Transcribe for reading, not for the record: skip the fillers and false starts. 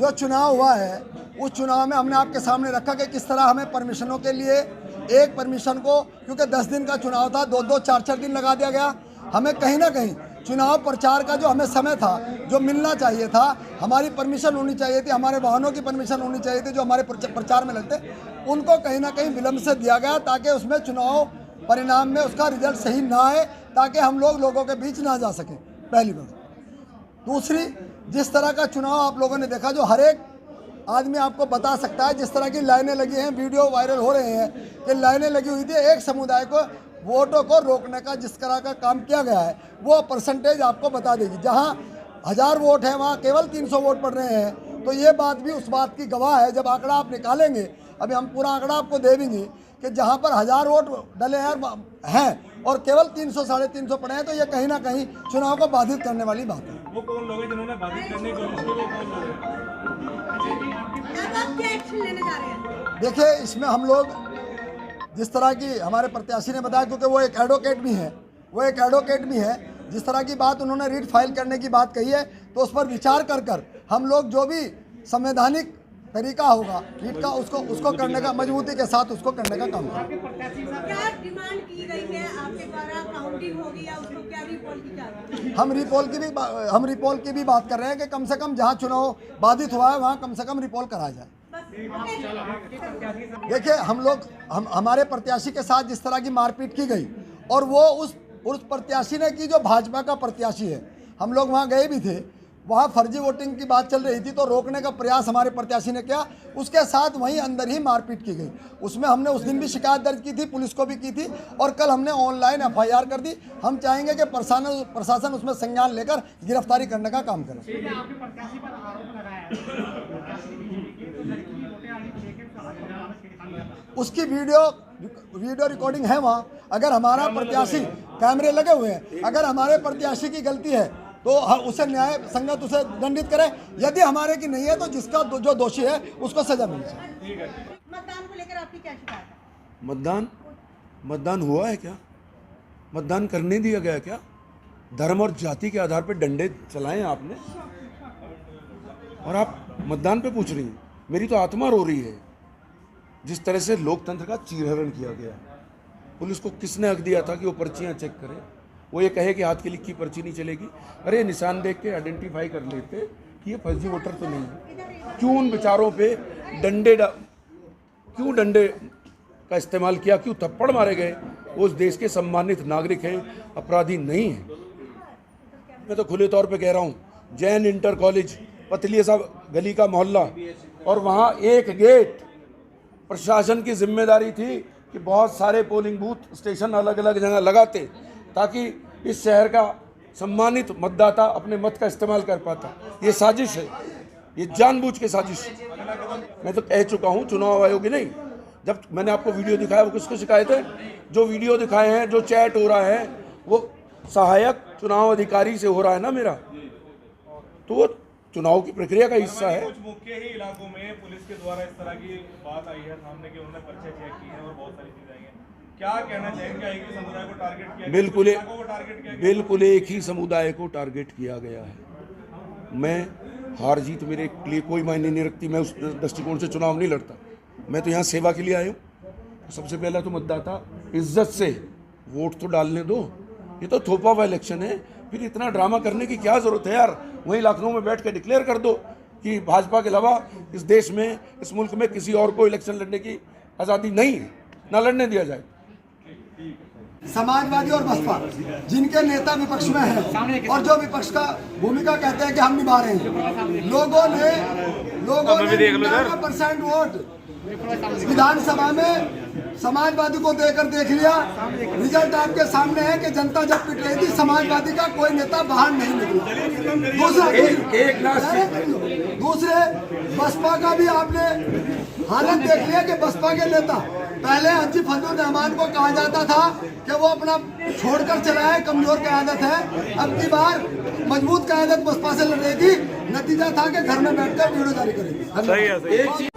जो चुनाव हुआ है उस चुनाव में हमने आपके सामने रखा कि किस तरह हमें परमिशनों के लिए एक परमिशन को, क्योंकि 10 दिन का चुनाव था, 2-2 4-4 दिन लगा दिया गया। हमें कहीं ना कहीं चुनाव प्रचार का जो हमें समय था, जो मिलना चाहिए था, हमारी परमिशन होनी चाहिए थी, हमारे वाहनों की परमिशन होनी चाहिए थी जो हमारे प्रचार में लगते, उनको कहीं ना कहीं विलम्ब से दिया गया ताकि उसमें चुनाव परिणाम में उसका रिजल्ट सही ना आए, ताकि हम लोगों के बीच ना जा सकें, पहली बात। दूसरी, जिस तरह का चुनाव आप लोगों ने देखा, जो हर एक आदमी आपको बता सकता है, जिस तरह की लाइनें लगी हैं, वीडियो वायरल हो रहे हैं कि लाइनें लगी हुई थी, एक समुदाय को वोटों को रोकने का जिस तरह का काम किया गया है वो परसेंटेज आपको बता देगी। जहां 1000 वोट है वहां केवल 300 वोट पड़ रहे हैं, तो ये बात भी उस बात की गवाह है। जब आंकड़ा आप निकालेंगे, अभी हम पूरा आंकड़ा आपको दे देंगे कि जहां पर 1000 वोट डले हैं और केवल 300 साढ़े 300 पड़े हैं, तो ये कहीं ना कहीं चुनाव को बाधित करने वाली बात है। वो कौन लोग हैं जिन्होंने बाधित करने की कोशिश की? वो कौन लोग हैं? क्या एक्शन लेने जा रहे हैं? देखिए, इसमें हम लोग जिस तरह की हमारे प्रत्याशी ने बताया, क्योंकि वो एक एडवोकेट भी है, जिस तरह की बात उन्होंने रीट फाइल करने की बात कही है, तो उस पर विचार कर हम लोग जो भी संवैधानिक तरीका होगा रीट का उसको करने का, मजबूती के साथ उसको करने का काम करेंगे। क्या डिमांड की गई है आपके द्वारा? काउंटिंग होगी या उसको क्या रिपोल की जा रही है? हम रिपोल की भी बात कर रहे हैं कि कम से कम जहां चुनाव बाधित हुआ है वहां कम से कम रिपोल कराया जाए। देखिए, हमारे प्रत्याशी के साथ जिस तरह की मारपीट की गई, और वो उस प्रत्याशी ने की जो भाजपा का प्रत्याशी है, हम लोग वहाँ गए भी थे, वहाँ फर्जी वोटिंग की बात चल रही थी, तो रोकने का प्रयास हमारे प्रत्याशी ने किया, उसके साथ वहीं अंदर ही मारपीट की गई। उसमें हमने उस दिन भी शिकायत दर्ज की थी, पुलिस को भी की थी, और कल हमने ऑनलाइन FIR कर दी। हम चाहेंगे कि प्रशासन उसमें संज्ञान लेकर गिरफ्तारी करने का काम करे। उसकी वीडियो रिकॉर्डिंग है वहाँ। अगर हमारा प्रत्याशी, कैमरे लगे हुए हैं, अगर हमारे प्रत्याशी की गलती है तो उसे न्याय संगत उसे दंडित करे। यदि हमारे की नहीं है तो जिसका जो दोषी है उसको सजा मिलनी चाहिए। मतदान को लेकर आपकी क्या शिकायत है? मतदान हुआ है क्या? मतदान करने दिया गया क्या? धर्म और जाति के आधार पर डंडे चलाए आपने, और आप मतदान पे पूछ रही हैं। मेरी तो आत्मा रो रही है जिस तरह से लोकतंत्र का चीरहरण किया गया। पुलिस को किसने हक दिया था कि वो पर्चियां चेक करे? वो ये कहे कि हाथ की लिखी पर्ची नहीं चलेगी। अरे निशान देख के आइडेंटिफाई कर लेते कि ये फर्जी वोटर तो नहीं है। क्यों उन बेचारों पे क्यों डंडे का इस्तेमाल किया? क्यों थप्पड़ मारे गए? वो उस देश के सम्मानित नागरिक हैं, अपराधी नहीं हैं। मैं तो खुले तौर पे कह रहा हूँ, जैन इंटर कॉलेज, पतलिया साहब गली का मोहल्ला, और वहाँ एक गेट, प्रशासन की जिम्मेदारी थी कि बहुत सारे पोलिंग बूथ स्टेशन अलग अलग जगह लगाते ताकि इस शहर का सम्मानित मतदाता अपने मत का इस्तेमाल कर पाता। ये साजिश है, ये जानबूझ के साजिश है। मैं तो कह चुका हूँ, चुनाव आयोग ही नहीं, जब मैंने आपको वीडियो दिखाया वो किसको शिकायत है? जो वीडियो दिखाए हैं, जो चैट हो रहा है, वो सहायक चुनाव अधिकारी से हो रहा है ना मेरा, तो वो चुनाव की प्रक्रिया का हिस्सा है। कुछ मुख्य ही इलाकों में पुलिस के द्वारा इस तरह की बात आई है सामने कि उन्होंने पर्चे चेक किए हैं और बहुत सारी चीजें आई हैं। क्या कहना चाहेंगे? एक ही समुदाय को टारगेट किया गया? बिल्कुल एक ही समुदाय को टारगेट किया गया है। मैं हार जीत मेरे लिए कोई मायने नहीं रखती। मैं उस दृष्टिकोण से चुनाव नहीं लड़ता। मैं तो यहाँ सेवा के लिए आया हूँ। सबसे पहला तो मतदाता इज्जत से वोट तो डालने दो। ये तो थोपा हुआ इलेक्शन है, फिर इतना ड्रामा करने की क्या ज़रूरत है यार? वहीं लखनऊ में बैठ के डिक्लेयर कर दो कि भाजपा के अलावा इस देश में, इस मुल्क में किसी और को इलेक्शन लड़ने की आज़ादी नहीं है, ना लड़ने दिया जाए। समाजवादी और बसपा जिनके नेता विपक्ष में हैं और जो विपक्ष का भूमिका कहते हैं कि हम निभा रहे हैं, लोगों ने 99% वोट विधानसभा में समाजवादी को देकर देख लिया। रिजल्ट आपके सामने है कि जनता जब पिट रही थी, समाजवादी का कोई नेता बाहर नहीं निकला। दूसरे बसपा का भी आपने हालत देख लिया कि बसपा के नेता, पहले हाजी फजलुर रहमान को कहा जाता था कि वो अपना छोड़कर चला है, कमजोर क़यादत है। अब की बार मजबूत क़यादत बसपा से लड़ रही थी, नतीजा था कि घर में बैठकर वीडियो जारी करेगी।